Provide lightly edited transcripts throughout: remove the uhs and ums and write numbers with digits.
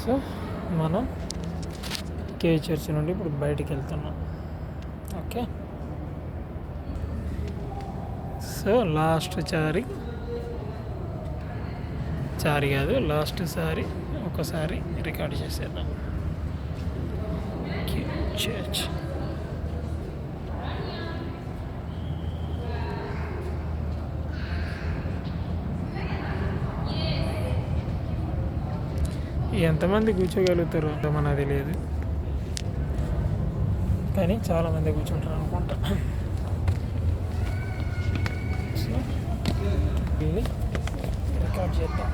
So మనం cave church నుండి ఇప్పుడు బయటికి వెళ్తున్నాం. ఓకే, సో లాస్ట్ సారి ఒకసారి రికార్డ్ చేసేద్దాం. కేవ్ చర్చ్ ఎంతమంది కూర్చోగలుగుతారు మనది లేదు, కానీ చాలామంది కూర్చుంటారు అనుకుంటా. సో ఇది రికార్డ్ చేద్దాం.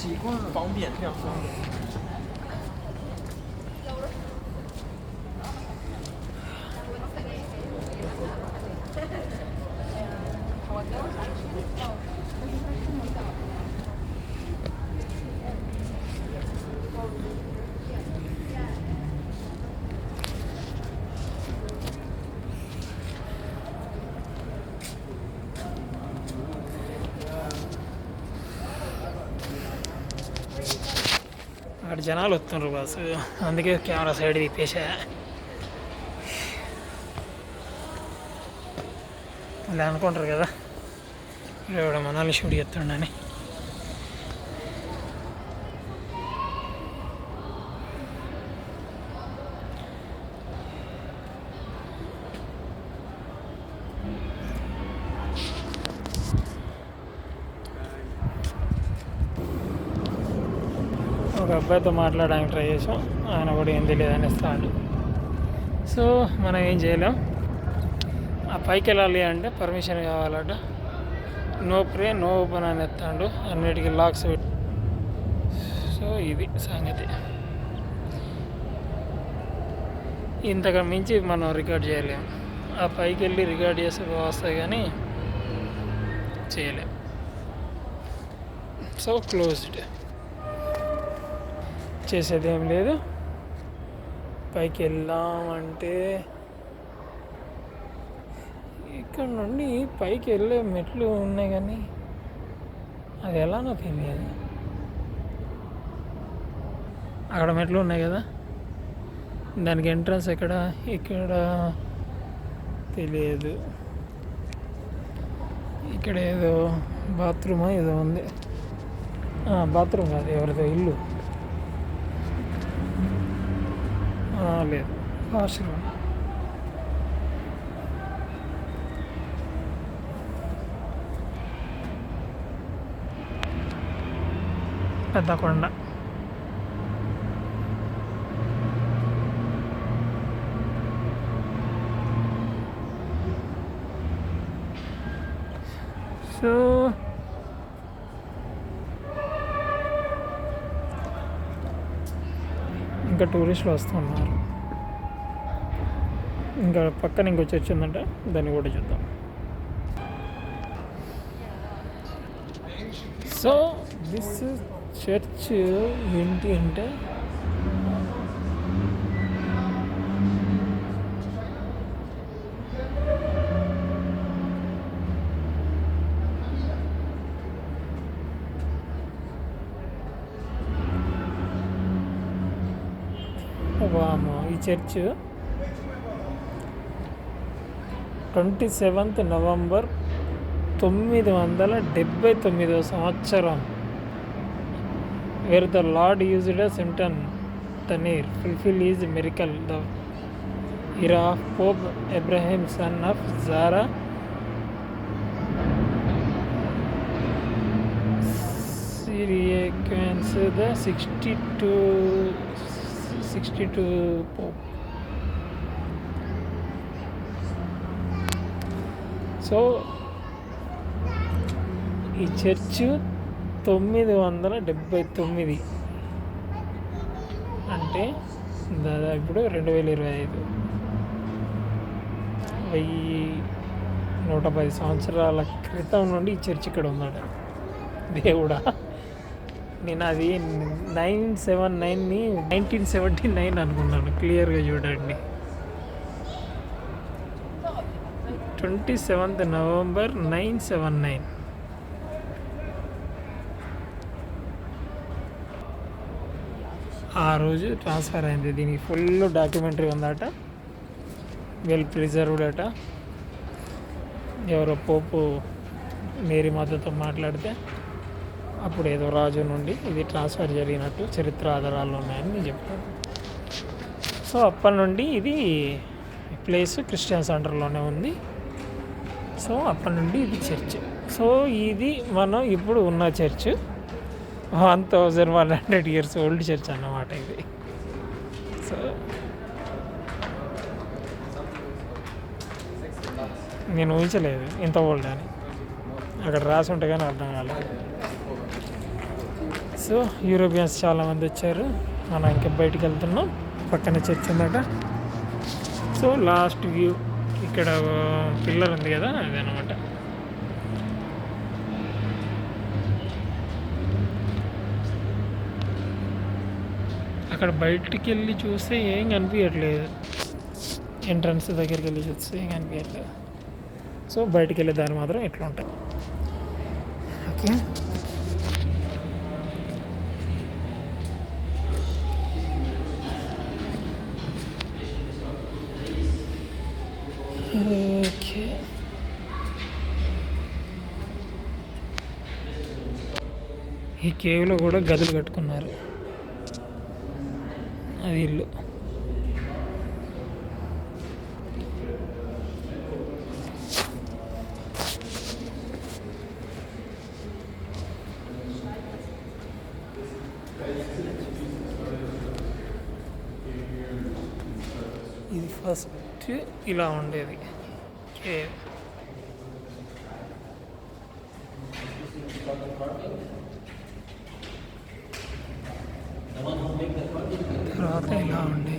习惯方便，非常方便。అక్కడ జనాలు వస్తున్నారు బాస్, అందుకే కెమెరా సైడ్ తిప్పేసా. అలా అనుకుంటారు కదా ఇక్కడ మనల్ని షూట్ చేస్తుండని. ఒక అబ్బాయితో మాట్లాడడానికి ట్రై చేసాం, ఆయన కూడా ఏం తెలియదు అనేస్తాడు. సో మనం ఏం చేయలేం. ఆ పైకి వెళ్ళాలి అంటే పర్మిషన్ కావాలట. నో ప్రే నో ఓపెన్ అని ఎత్తాడు, అన్నిటికీ లాక్స్ పెట్టి. సో ఇది సంగతి. ఇంతకు మించి మనం రికార్డ్ చేయలేం. ఆ పైకి వెళ్ళి రికార్డ్ చేస్తే వస్తాయి కానీ చేయలేం. సో క్లోజ్డ్, చేసేది ఏం లేదు. పైకి వెళ్దామంటే ఇక్కడ నుండి పైకి వెళ్ళే మెట్లు ఉన్నాయి, కానీ అది ఎలానో తెలియదు. అక్కడ మెట్లు ఉన్నాయి కదా, దానికి ఎంట్రన్స్ ఇక్కడ తెలియదు. ఇక్కడ ఏదో బాత్రూమా ఏదో ఉంది. బాత్రూమ్ కాదు, ఎవరిదో ఇల్లు. లేదు, వాష్రూమ్. పెద్ద కొండ. సో ఇంకా టూరిస్టులు వస్తున్నారు. ఇంకా పక్కన ఇంకో చర్చ్ ఉందంట, దాన్ని కూడా చూద్దాం. సో దిస్ చర్చ్ ఏంటి అంటే ఈ చర్చ్ 27th November 979 సంవత్సరం, where the Lord used a Simpton Tanir fulfill his miracle, the era of Pope Abraham, son of Zara Syriacans, the 62 Pope. So ఈ చర్చ్ 979 అంటే దాదాపు ఇప్పుడు 2025, 1110 సంవత్సరాల క్రితం నుండి ఈ చర్చ్ ఇక్కడ ఉన్నాడు. దేవుడా, నేను అది 979ని 1979 అనుకున్నాను. క్లియర్గా చూడండి. 27th November 979. ఆ రోజు ట్రాన్స్ఫర్ అయింది. దీనికి ఫుల్ డాక్యుమెంటరీ ఉందట, వెల్ ప్రిజర్వ్డ్ అట. ఎవరో పోపు మేరీ మాతతో మాట్లాడితే అప్పుడు ఏదో రాజు నుండి ఇది ట్రాన్స్ఫర్ జరిగినట్టు చరిత్ర ఆధారాలు ఉన్నాయని నేను చెప్తాను. సో అప్పటి నుండి ఇది ప్లేస్ క్రిస్టియన్స్ అండర్లోనే ఉంది. సో అప్పటి నుండి ఇది చర్చ్. సో ఇది మనం ఇప్పుడు ఉన్న చర్చ్ 1100 years ఓల్డ్ చర్చ్ అన్నమాట ఇది. సో నేను ఊహించలేదు ఇంత ఓల్డ్ అని, అక్కడ రాసి ఉంటే కానీ అర్థం కాలేదు. సో యూరోపియన్స్ చాలామంది వచ్చారు. మనం ఇంకా బయటికి వెళ్తున్నాం. పక్కన చర్చ్ ఉందట. సో లాస్ట్ వ్యూ ఇక్కడ పిల్లర్ ఉంది కదా, అదనమాట. అక్కడ బయటికి వెళ్ళి చూస్తే ఏం కనిపించట్లేదు. ఎంట్రన్స్ దగ్గరికి వెళ్ళి చూస్తే ఏం కనిపించట్లేదు. సో బయటికి వెళ్ళే దారి మాత్రం ఎట్లా ఉంటాయి. Okay, okay. ఈ కేవ్లో కూడా గదులు కట్టుకున్నారు. అది ఇల్లు. ఇది ఫస్ట్ ఇలా ఉండేది కేవ్. తర్వాత ఇలా ఉండేది.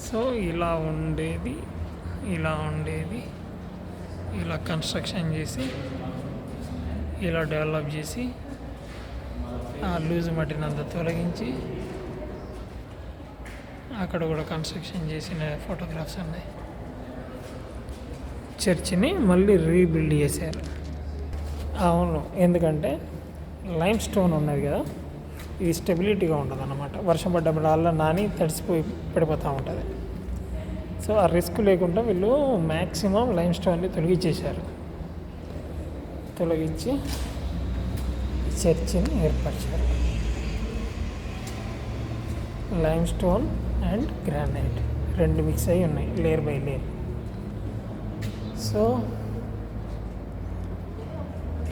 సో ఇలా ఉండేది, ఇలా ఉండేది. ఇలా కన్స్ట్రక్షన్ చేసి, ఇలా డెవలప్ చేసి, ఆ లూజ్ మట్టినంతా తొలగించి అక్కడ కూడా కన్స్ట్రక్షన్ చేసిన ఫోటోగ్రాఫ్స్ ఉన్నాయి. చర్చిని మళ్ళీ రీబిల్డ్ చేశారు. అవును, ఎందుకంటే లైమ్ స్టోన్ ఉన్నది కదా, ఇది స్టెబిలిటీగా ఉంటుంది అన్నమాట. వర్షం పడ్డప్పుడు అలా నాని తడిసిపోయి పడిపోతూ ఉంటుంది. సో ఆ రిస్క్ లేకుండా వీళ్ళు మ్యాక్సిమం లైమ్ స్టోన్ని తొలగించేశారు. తొలగించి చర్చిని ఏర్పరిచారు. లైమ్ స్టోన్ అండ్ గ్రానైట్ రెండు మిక్స్ అయ్యి ఉన్నాయి, లేయర్ బై లేయర్. సో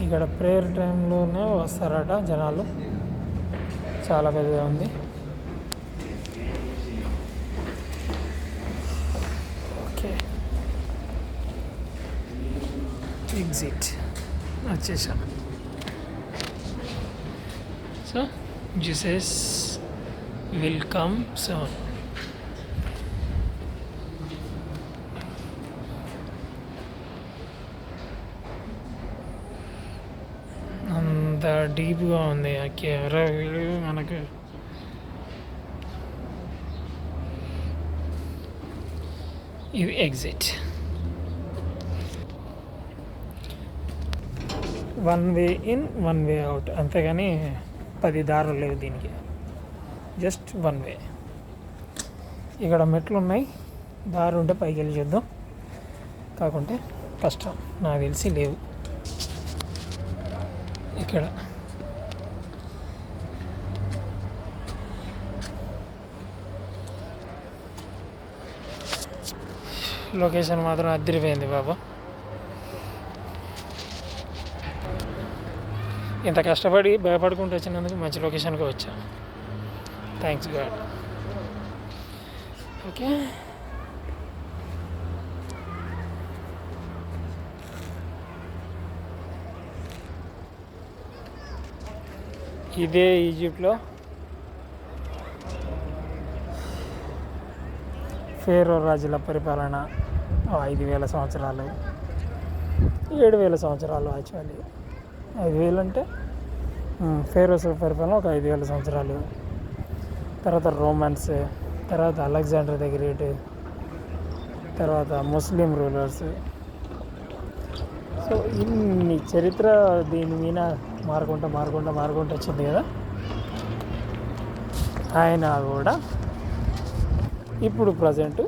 ఇక్కడ ప్రేయర్ టైంలోనే వస్తారట జనాలు. చాలా పెద్దగా ఉంది. ఓకే, ఎగ్జిట్ వచ్చేసాం. So Jesus will come soon. అంత డీప్గా ఉంది ఆ కెమెరా. మనకు ఇది exit. 1 way in 1 way out, అంతేగాని 10 దారులు లేవు దీనికి. Just 1 way. ఇక్కడ మెట్లు ఉన్నాయి, దారి ఉంటే పైకి వెళ్ళి చూద్దాం. కాకుంటే కష్టం, నాకు తెలిసి లేవు ఇక్కడ. లొకేషన్ మాత్రం అదిరిపోయింది బాబా. ఇంత కష్టపడి భయపడుకుంటూ వచ్చినందుకు మంచి లొకేషన్కి వచ్చా. Thanks God. ఓకే, ఇదే ఈజిప్ట్లో ఫేరో రాజుల పరిపాలన 5,000 సంవత్సరాలు, 7,000 సంవత్సరాలు. యాక్చువల్లీ 5,000 అంటే ఫేరోస్ పరిపాలన ఒక 5,000 సంవత్సరాలు. తర్వాత రోమన్స్, తర్వాత అలెగ్జాండర్ ది గ్రేట్, తర్వాత ముస్లిం రూలర్స్. సో ఇన్ని చరిత్ర దీని మీద మారుకుంటూ వచ్చింది కదా. ఆయన కూడా ఇప్పుడు ప్రజెంట్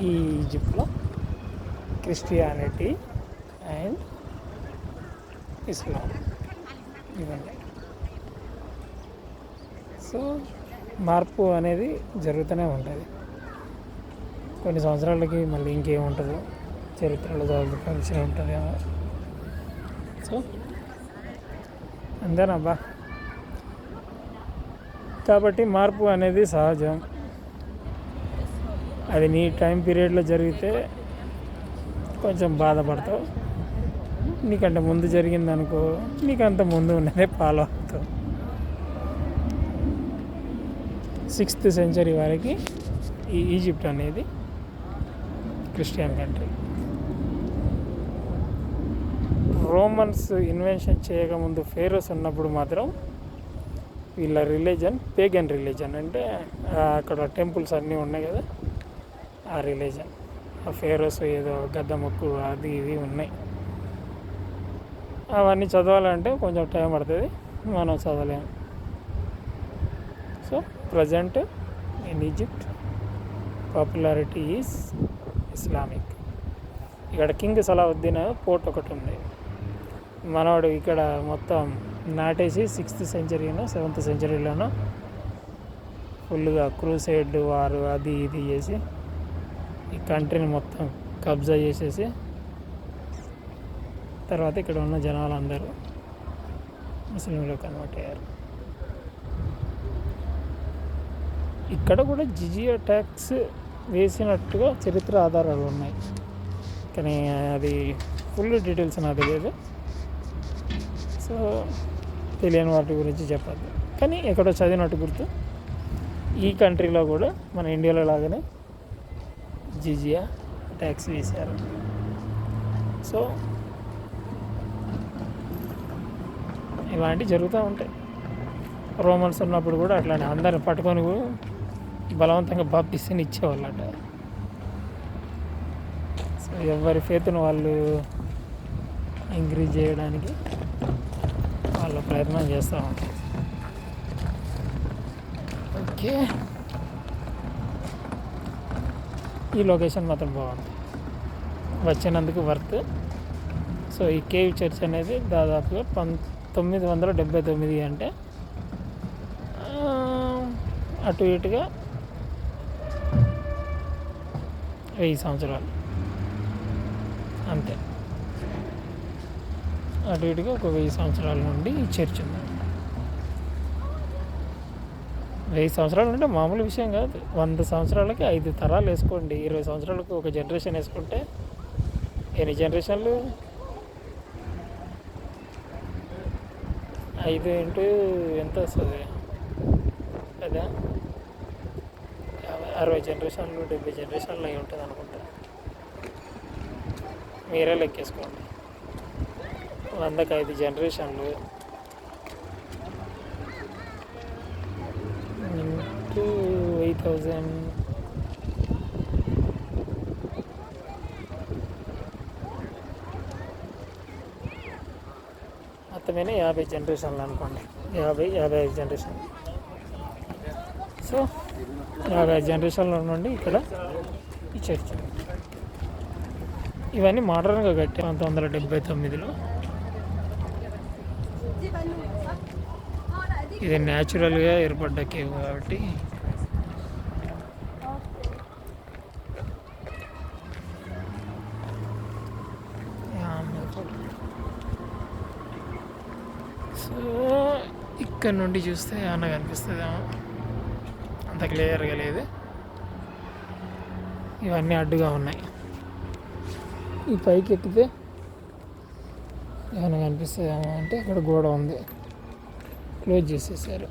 ఈ ఈజిప్ట్లో క్రిస్టియానిటీ అండ్ ఇస్లాం ఇవన్నీ. సో మార్పు అనేది జరుగుతూనే ఉంటుంది. కొన్ని సంవత్సరాలకి మళ్ళీ ఇంకేముంటుందో చరిత్రలో చదువుకోవాల్సి ఉంటుందేమో. సో అంతేనబ్బా. కాబట్టి మార్పు అనేది సహజం. అది నీ టైం పీరియడ్లో జరిగితే కొంచెం బాధపడతావు. నీకంటే ముందు జరిగిందనుకో, నీకంత ముందు ఉన్నదే ఫాలో అవుతావు. 6th సెంచరీ వరకు ఈ ఈజిప్ట్ అనేది క్రిస్టియన్ కంట్రీ. రోమన్స్ ఇన్వెన్షన్ చేయకముందు ఫేరోస్ ఉన్నప్పుడు మాత్రం వీళ్ళ రిలీజన్ పేగన్ రిలీజన్, అంటే అక్కడ టెంపుల్స్ అన్నీ ఉన్నాయి కదా, ఆ రిలీజన్. ఆ ఫేరోస్ ఏదో గద్ద మొక్కు అది ఇది ఉన్నాయి. అవన్నీ చదవాలంటే కొంచెం టైం పడుతుంది, మనం చదవలేము. So present in Egypt popularity is Islamic. ఇక్కడ కింగ్ సలావుద్దీన్ పోర్ట్ ఒకటి ఉంది. మనవాడు ఇక్కడ మొత్తం నాటేసి 6th సెంచరీనో 7th సెంచరీలోనో ఫుల్గా క్రూసైడ్ వారు అది ఇది చేసి ఈ కంట్రీని మొత్తం కబ్జా చేసేసి తర్వాత ఇక్కడ ఉన్న జనాలు అందరూ ముస్లింలు కన్వర్ట్ అయ్యారు. ఇక్కడ కూడా జిజియా ట్యాక్స్ వేసినట్టుగా చరిత్ర ఆధారాలు ఉన్నాయి, కానీ అది ఫుల్ డీటెయిల్స్ నాకు తెలియదు. సో తెలియని వాటి గురించి చెప్పద్దు, కానీ ఎక్కడో చదివినట్టు గుర్తు. ఈ కంట్రీలో కూడా మన ఇండియాలో లాగానే జిజియా ట్యాక్స్ వేశారు. సో ఇలాంటివి జరుగుతూ ఉంటాయి. రోమన్స్ ఉన్నప్పుడు కూడా అట్లానే అందరిని పట్టుకొని బలవంతంగా బాప్టిస్ట్ని ఇచ్చేవాళ్ళట. సో ఎవరి ఫేత్ను వాళ్ళు ఎంకరేజ్ చేయడానికి వాళ్ళు ప్రయత్నం చేస్తూ ఉంటారు. ఓకే, ఈ లొకేషన్ మాత్రం బాగుంది, వచ్చినందుకు వర్త్. సో ఈ కేవ్ చర్చ్ అనేది దాదాపుగా 1979 అంటే అటు ఇటుగా 1000 సంవత్సరాలు అంతే. అటు ఇటుగా ఒక 1000 సంవత్సరాల నుండి ఈ చర్చ్ ఉంది. 1000 సంవత్సరాలు అంటే మామూలు విషయం కాదు. 100 సంవత్సరాలకి 5 తరాలు వేసుకోండి. 20 సంవత్సరాలకు ఒక జనరేషన్ వేసుకుంటే ఎన్ని జనరేషన్లు? 5 ఇంటూ ఎంత వస్తుంది కదా, 60 జనరేషన్లు 70 జనరేషన్లు అయి ఉంటుంది అనుకుంటా. మీరే లెక్కేసుకోండి. 100కి 5 జనరేషన్లు ఇంటూ 8000 మొత్తమైన 50 జనరేషన్లు అనుకోండి. 55 జనరేషన్. సో 55 జనరేషన్ల నుండి ఇక్కడ ఈ చర్చ్. ఇవన్నీ మోడర్న్గా కట్టారు 1979లో. ఇది న్యాచురల్గా ఏర్పడ్డ కేవ్ కాబట్టి సో ఇక్కడ నుండి చూస్తే ఏమన్నా కనిపిస్తుందేమో, అంత క్లియర్గా లేదు. ఇవన్నీ అడ్డుగా ఉన్నాయి. ఈ పైకి ఎక్కితే ఏమైనా కనిపిస్తుందేమో అంటే ఇక్కడ గోడ ఉంది. క్లోజ్ చేసేసారు.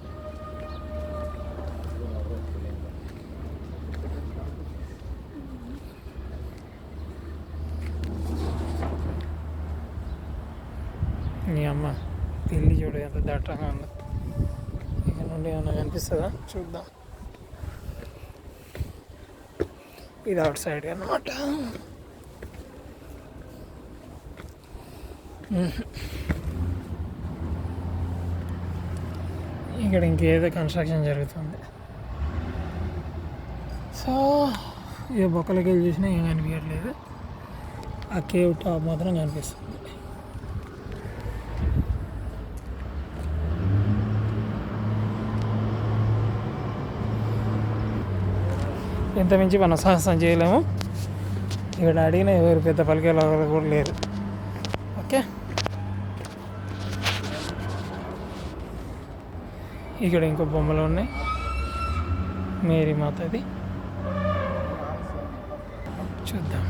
నీ అమ్మ పెళ్ళి చూడు ఎంత దట్టంగా ఉందో. ఇక్కడ నుండి ఏమన్నా కనిపిస్తుందా చూద్దాం. ఇది అవుట్ సైడ్ అన్నమాట. ఇక్కడ ఇంకేదో కన్స్ట్రక్షన్ జరుగుతుంది. సో ఏ బొక్కలకి వెళ్ళి చూసినా ఏం కనిపించట్లేదు. ఆ కేవ్ టాప్ మాత్రం కనిపిస్తుంది. ఇంత మించి మనం సాహసం చేయలేము. ఇక్కడ అడిగిన ఎవరు పెద్ద పలికేలా కూడా లేరు. ఓకే, ఇక్కడ ఇంకో బొమ్మలు ఉన్నాయి. మేరీ మాతది చూద్దాం.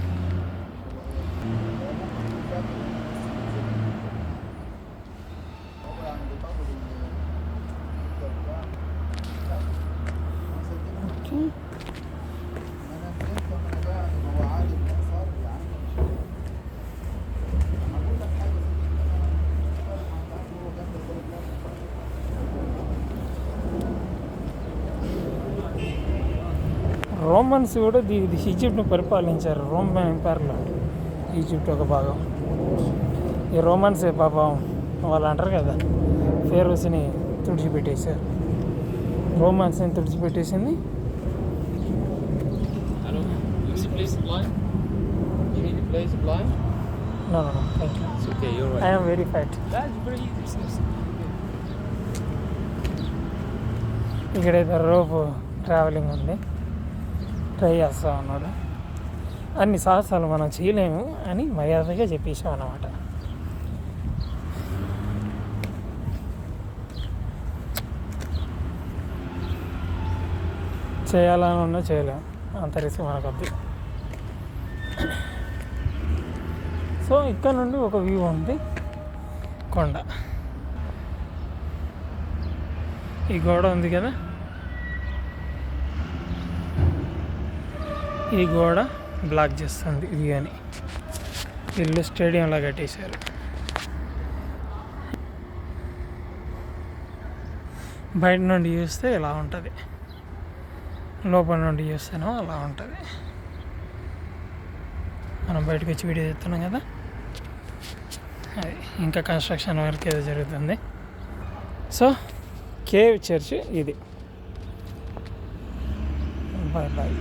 ఓకే, రోమన్స్ కూడా ఈజిప్ట్ను పరిపాలించారు. రోమన్ ఎంపైర్లో ఈజిప్ట్ ఒక భాగం. ఈ రోమన్సే పాపం వాళ్ళు అంటారు కదా, ఫేరోస్ని తుడిచిపెట్టేశారు. రోమన్స్ని తుడిచిపెట్టేసింది. No, thank you. It's okay, you're right. I am very fat. That's very easy. ఇక్కడైతే రోప్ ట్రావెలింగ్ ఉంది, ట్రై చేస్తాం అన్నాడు. అన్ని సాహసాలు మనం చేయలేము అని మర్యాదగా చెప్పేసాం అన్నమాట. చేయాలని ఉన్నా చేయలేము, అంత రిస్క్ మనకొద్దు. సో ఇక్కడ నుండి ఒక వ్యూ ఉంది, కొండ. ఈ గోడ ఉంది కదా, ఈ గోడ బ్లాక్ చేస్తుంది వ్యూ అని. ఇల్లు స్టేడియంలా కట్టేశారు. బయట నుండి చూస్తే ఇలా ఉంటుంది, లోపల నుండి చూస్తేనో అలా ఉంటుంది. మనం బయటకు వచ్చి వీడియో చేస్తున్నాం కదా, అది ఇంకా కన్స్ట్రక్షన్ వర్క్ ఏదో జరుగుతుంది. సో కేవ్ చర్చ్ ఇది. Bye bye.